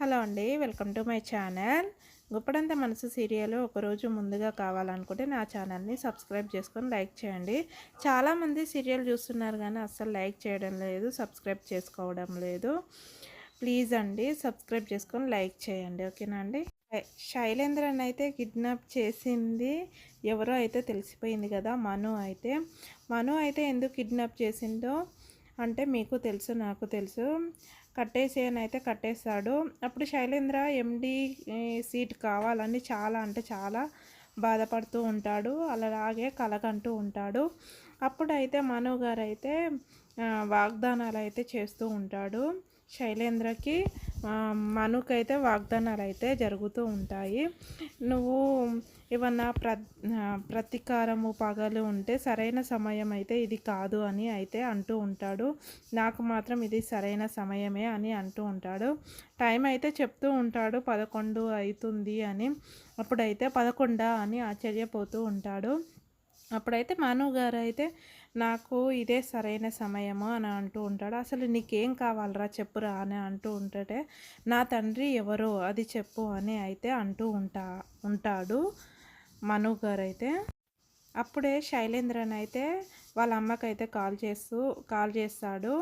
Hello అండి, welcome to my channel. Guppedantha మనసు serial ఒకరోజు ముందుగా కావాలనుకుంటే నా ఛానల్ని సబ్స్క్రైబ్ చేసుకొని లైక్ చేయండి. చాలామంది సీరియల్ చూస్తున్నారు కానీ అస్సలు లైక్ చేయడం లేదు, సబ్స్క్రైబ్ చేసుకోవడం లేదు. ప్లీజ్ అండి సబ్స్క్రైబ్ చేసుకొని లైక్ చేయండి, ఓకేనా అండి. శైలేంద్రన్ అయితే కిడ్నాప్ చేసింది ఎవరో అయితే తెలిసిపోయింది కదా. మను అయితే ఎందుకు కిడ్నాప్ చేసిందో అంటే మీకు తెలుసు, నాకు తెలుసు. కట్టేసేయని అయితే కట్టేస్తాడు. అప్పుడు శైలేంద్ర ఎండి సీట్ కావాలని చాలా అంటే చాలా బాధపడుతూ ఉంటాడు, అలాగే కలకంటూ ఉంటాడు. అప్పుడైతే మను గారు అయితే వాగ్దానాలు అయితే చేస్తూ ఉంటాడు శైలేంద్రకి. మనుకైతే వాగ్దానాలు అయితే జరుగుతూ ఉంటాయి. నువ్వు ఏమన్నా ప్రతీకారము పగలు ఉంటే సరైన సమయం అయితే ఇది కాదు అని అయితే అంటూ ఉంటాడు. నాకు మాత్రం ఇది సరైన సమయమే అని అంటూ ఉంటాడు. టైం అయితే చెప్తూ ఉంటాడు 11 అవుతుంది అని. అప్పుడైతే 11 అని ఆశ్చర్యపోతూ ఉంటాడు. అప్పుడైతే మను గారు అయితే నాకు ఇదే సరైన సమయము అని అంటూ ఉంటాడు. అసలు నీకేం కావాలరా చెప్పురా అని అంటూ ఉంటే, నా తండ్రి ఎవరో అది చెప్పు అని అయితే అంటూ ఉంటాడు మను గారు అయితే. అప్పుడే శైలేంద్రన్ అయితే వాళ్ళ అమ్మకైతే కాల్ చేస్తాడు.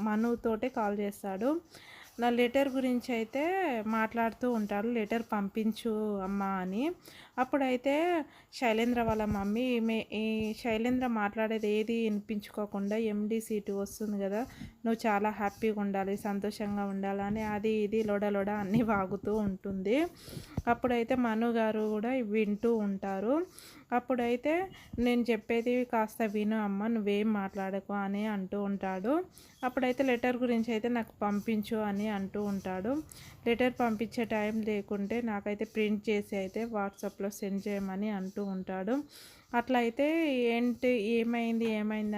మనుతోటే కాల్ చేస్తాడు. నా లెటర్ గురించి అయితే మాట్లాడుతూ ఉంటాడు, లెటర్ పంపించు అమ్మ అని. అప్పుడైతే శైలేంద్ర వాళ్ళ మమ్మీ ఈ శైలేంద్ర మాట్లాడేది ఏది వినిపించుకోకుండా ఎండి సీటు వస్తుంది కదా, నువ్వు చాలా హ్యాపీగా ఉండాలి, సంతోషంగా ఉండాలని అది ఇది లొడ అన్నీ వాగుతూ ఉంటుంది. అప్పుడైతే మను గారు కూడా వింటూ ఉంటారు. అప్పుడైతే నేను చెప్పేది కాస్త విను అమ్మ, నువ్వేం మాట్లాడకు అని అంటూ ఉంటాడు. అప్పుడైతే లెటర్ గురించి అయితే నాకు పంపించు అని అంటూ ఉంటాడు. లెటర్ పంపించే టైం లేకుంటే నాకైతే ప్రింట్ చేసి అయితే వాట్సాప్లో సెండ్ చేయమని అంటూ ఉంటాడు. అట్లా అయితే ఏమైంది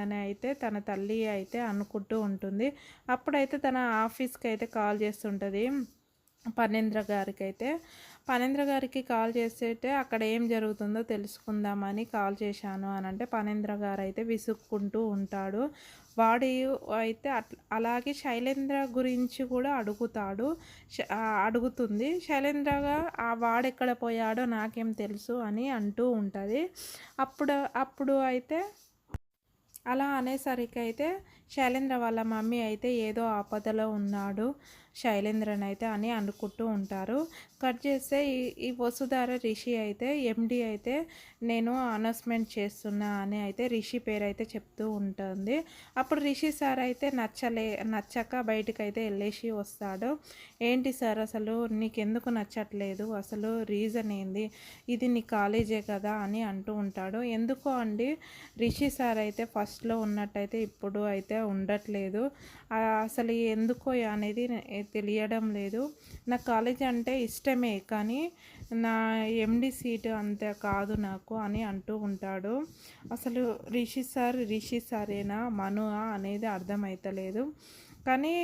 అని అయితే తన తల్లి అయితే అనుకుంటూ ఉంటుంది. అప్పుడైతే తన ఆఫీస్కి అయితే కాల్ చేస్తుంటుంది పనేంద్ర గారికి కాల్ చేస్తే అక్కడ ఏం జరుగుతుందో తెలుసుకుందామని కాల్ చేశాను అని అంటే పనేంద్ర గారు అయితే విసుక్కుంటూ ఉంటాడు. వాడు అయితే అలాగే శైలేంద్ర గురించి కూడా అడుగుతుంది. శైలేంద్రగా వాడెక్కడ పోయాడో నాకేం తెలుసు అని అంటూ ఉంటుంది. అప్పుడు అయితే అలా అనేసరికి అయితే శైలేంద్ర వాళ్ళ మమ్మీ అయితే ఏదో ఆపదలో ఉన్నాడు శైలేంద్రన్ అయితే అని అనుకుంటూ ఉంటారు. కట్ చేస్తే ఈ వసుధార రిషి అయితే ఎండి అయితే నేను అనౌన్స్మెంట్ చేస్తున్నా అని అయితే రిషి పేరు అయితే చెప్తూ ఉంటుంది. అప్పుడు రిషి సార్ అయితే నచ్చక బయటకు అయితే వెళ్ళేసి వస్తాడు. ఏంటి సార్ అసలు నీకెందుకు నచ్చట్లేదు, అసలు రీజన్ ఏంది, ఇది నీ కాలేజే కదా అని అంటూ ఉంటాడు. ఎందుకో అండి రిషి సార్ అయితే ఫస్ట్లో ఉన్నట్టయితే ఇప్పుడు అయితే ఉండట్లేదు, అసలు ఎందుకో అనేది తెలియడం లేదు. నా కాలేజ్ అంటే ఇష్టమే కానీ నా ఎండి సీటు అంతే కాదు నాకు అని అంటూ ఉంటాడు. అసలు రిషి సారేనా మను అనేది అర్థమవుతలేదు. కానీ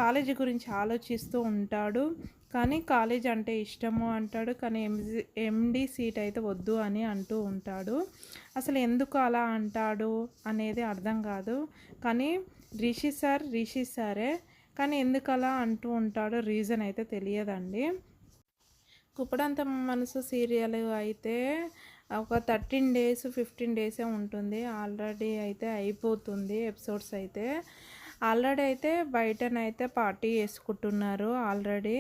కాలేజీ గురించి ఆలోచిస్తూ ఉంటాడు. కానీ కాలేజ్ అంటే ఇష్టము అంటాడు, కానీ ఎండి సీట్ అయితే వద్దు అని అంటూ ఉంటాడు. అసలు ఎందుకు అలా అంటాడు అనేది అర్థం కాదు. కానీ రిషి సారే కానీ ఎందుకు అలా అంటూ ఉంటాడో రీజన్ అయితే తెలియదండి. కుప్పడంత మనసు సీరియల్ అయితే ఒక 13 days 15 days ఉంటుంది. ఆల్రెడీ అయితే అయిపోతుంది ఎపిసోడ్స్ అయితే. ఆల్రెడీ అయితే బయటనైతే పార్టీ చేసుకుంటున్నారు. ఆల్రెడీ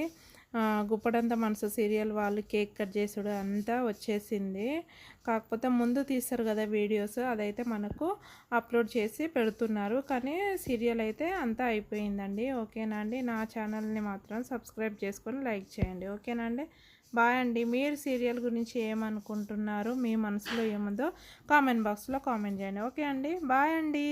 గుప్పడంత మనసు సీరియల్ వాళ్ళు కేక్ కట్ చేసుడు అంతా వచ్చేసింది. కాకపోతే ముందు తీస్తారు కదా వీడియోస్, అదైతే మనకు అప్లోడ్ చేసి పెడుతున్నారు. కానీ సీరియల్ అయితే అంతా అయిపోయిందండి, ఓకేనా అండి. నా ఛానల్ని మాత్రం సబ్స్క్రైబ్ చేసుకొని లైక్ చేయండి, ఓకేనా అండి. బాయ్ అండి. మీరు సీరియల్ గురించి ఏమనుకుంటున్నారు, మీ మనసులో ఏముందో కామెంట్ బాక్స్లో కామెంట్ చేయండి, ఓకే అండి. బాయ్ అండి.